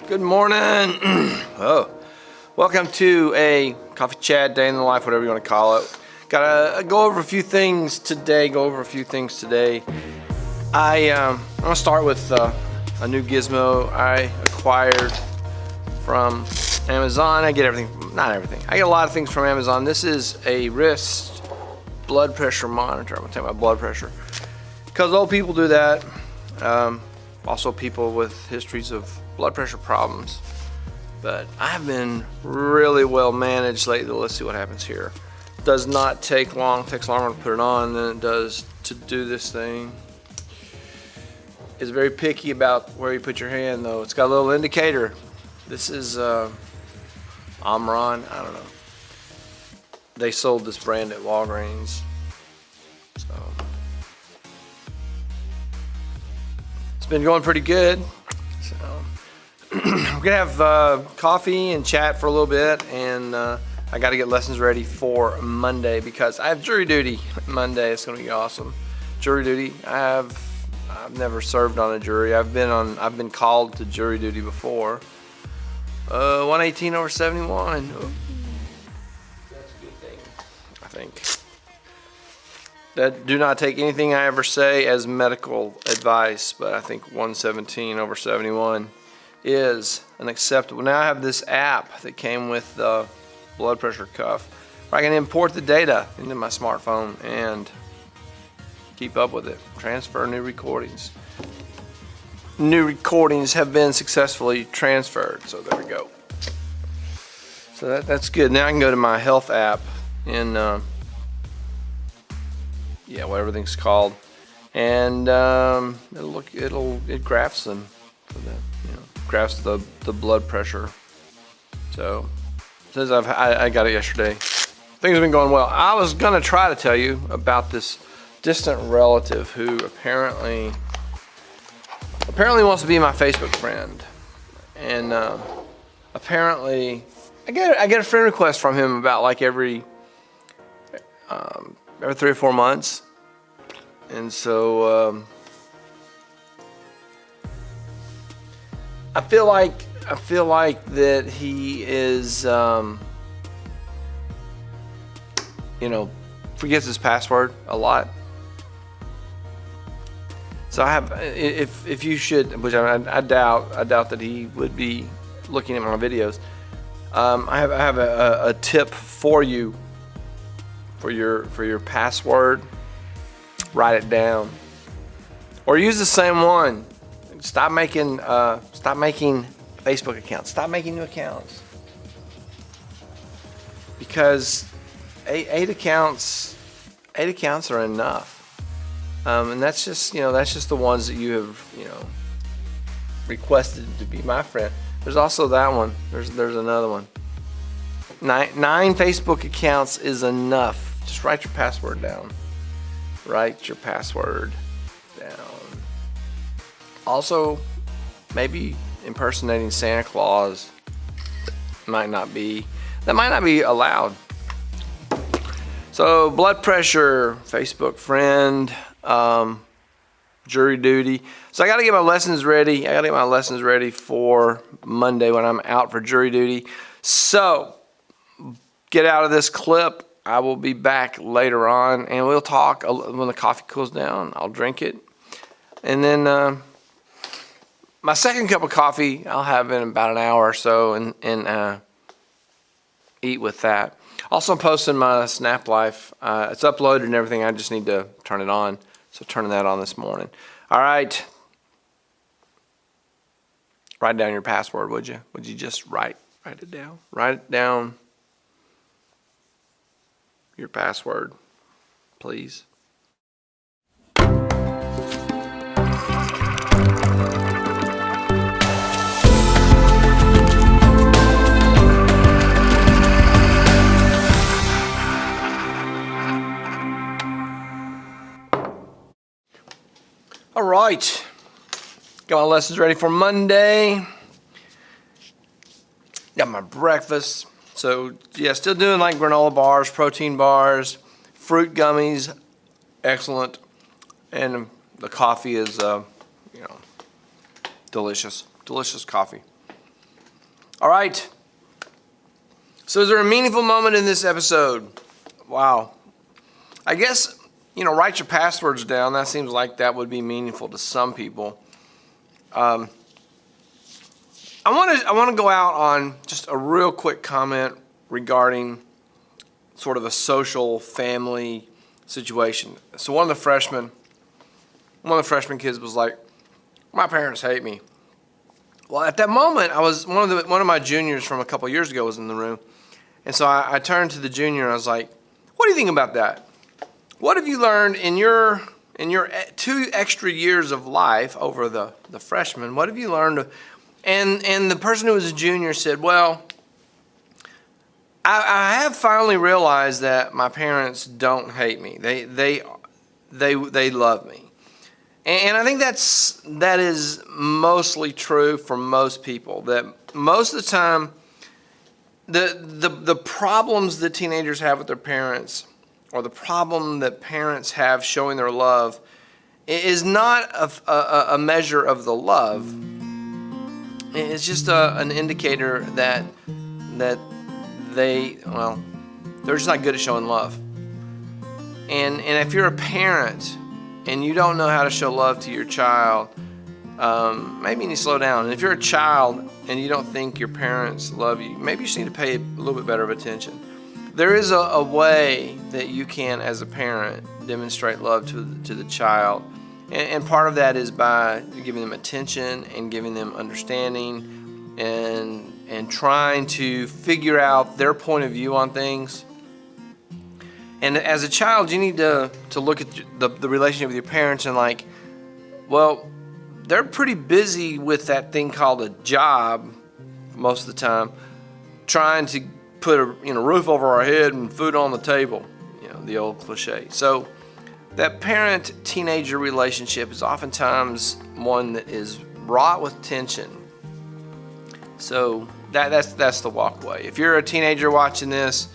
Good morning. Welcome to a coffee chat, day in the life, whatever you want to call it. Gotta go over a few things today. I'm gonna start with a new gizmo I acquired from Amazon. I get everything, not everything. I get a lot of things from Amazon. This is a wrist blood pressure monitor. I'm gonna take my blood pressure because old people do that. Also people with histories of blood pressure problems. But I've been really well managed lately. Let's see what happens here. Does not take long. Takes longer to put it on than it does to do this thing. It's very picky about where you put your hand, though. It's got a little indicator. This is Omron. I don't know. They sold this brand at Walgreens. So it's been going pretty good. So we're gonna have coffee and chat for a little bit, and I got to get lessons ready for Monday because I have jury duty Monday. It's gonna be awesome. Jury duty. I've never served on a jury. I've been called to jury duty before. 118/71. Ooh. That's a good thing, I think. Do not take anything I ever say as medical advice, but I think 117/71 is unacceptable. Now I have this app that came with the blood pressure cuff where I can import the data into my smartphone and keep up with it. Transfer new recordings. New recordings have been successfully transferred, so there we go. So that's good. Now I can go to my health app in what everything's called, and it graphs them for the, graphs the blood pressure. So since I got it yesterday, things have been going well. I was gonna try to tell you about this distant relative who apparently wants to be my Facebook friend, and apparently I get a friend request from him about like every 3 or 4 months, and so I feel like that he is forgets his password a lot. So I have, if you should, which I doubt that he would be looking at my videos. I have a tip for you for your password. Write it down, or use the same one. Stop making Facebook accounts. Stop making new accounts, because eight accounts are enough. And that's just the ones that you have requested to be my friend. There's also that one. There's another one. Nine Facebook accounts is enough. Just write your password down. Write your password down. Also, maybe impersonating Santa Claus might not be allowed. So blood pressure, Facebook friend, jury duty. So I got to get my lessons ready. For Monday when I'm out for jury duty. So get out of this clip. I will be back later on, and we'll talk when the coffee cools down. I'll drink it, and then my second cup of coffee I'll have in about an hour or so, and eat with that. Also, I'm posting my SNAPlife. It's uploaded and everything. I just need to turn it on. So turning that on this morning. All right. Write down your password, would you? Would you just write it down? Write it down. Your password, please. All right, got my lessons ready for Monday. Got my breakfast. So yeah, still doing like granola bars, protein bars, fruit gummies, excellent. And the coffee is, delicious coffee. All right. So is there a meaningful moment in this episode? Wow. I guess, write your passwords down. That seems like that would be meaningful to some people. I want to go out on just a real quick comment regarding sort of a social family situation. So one of the freshman kids was like, "My parents hate me." Well, at that moment, I was one of my juniors from a couple years ago was in the room, and so I turned to the junior and I was like, "What do you think about that? What have you learned in your 2 extra years of life over the freshman? What have you learned?" And the person who was a junior said, "Well, I have finally realized that my parents don't hate me. They love me." And I think that is mostly true for most people. That most of the time, the problems that teenagers have with their parents, or the problem that parents have showing their love, is not a measure of the love. It's just an indicator that they're just not good at showing love. And if you're a parent and you don't know how to show love to your child, maybe you need to slow down. And if you're a child and you don't think your parents love you, maybe you just need to pay a little bit better of attention. There is a way that you can, as a parent, demonstrate love to the child. And part of that is by giving them attention and giving them understanding and trying to figure out their point of view on things. And as a child, you need to look at the relationship with your parents and like, well, they're pretty busy with that thing called a job most of the time, trying to put a roof over our head and food on the table, the old cliche. So that parent-teenager relationship is oftentimes one that is wrought with tension. So that's the walkway. If you're a teenager watching this,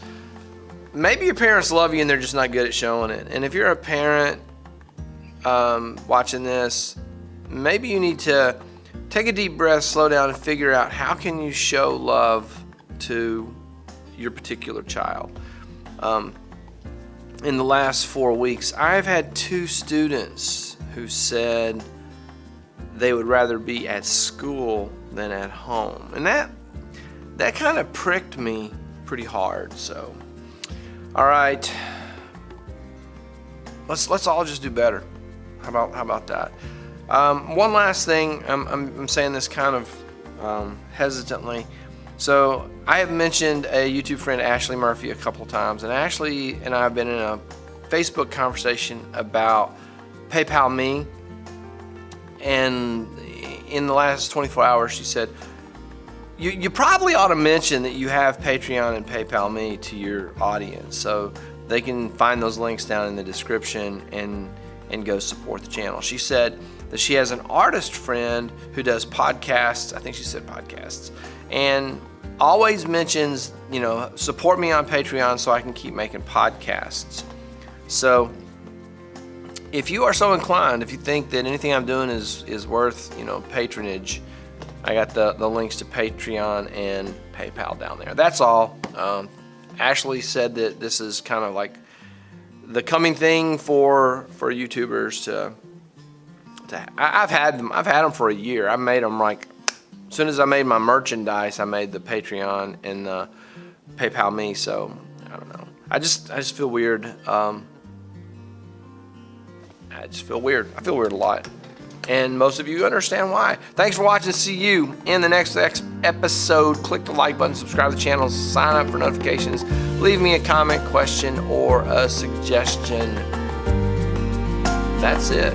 maybe your parents love you and they're just not good at showing it. And if you're a parent watching this, maybe you need to take a deep breath, slow down, and figure out how can you show love to your particular child. In the last 4 weeks, I've had 2 students who said they would rather be at school than at home. And that kind of pricked me pretty hard. So, all right, let's all just do better. How about that? One last thing, I'm saying this kind of hesitantly. So I have mentioned a YouTube friend, Ashley Murphy, a couple times, and Ashley and I have been in a Facebook conversation about PayPal Me. And in the last 24 hours, she said, you probably ought to mention that you have Patreon and PayPal Me to your audience, so they can find those links down in the description and go support the channel. She said that she has an artist friend who does podcasts. I think she said podcasts. And always mentions, support me on Patreon so I can keep making podcasts. So if you are so inclined, if you think that anything I'm doing is worth, patronage, I got the links to Patreon and PayPal down there. That's all. Ashley said that this is kind of like the coming thing for YouTubers to I've had them for a year. I made them like, as soon as I made my merchandise, I made the Patreon and the PayPal Me. So I don't know. I just feel weird. I just feel weird. I feel weird a lot. And most of you understand why. Thanks for watching. See you in the next episode. Click the like button, subscribe to the channel, sign up for notifications, leave me a comment, question, or a suggestion. That's it.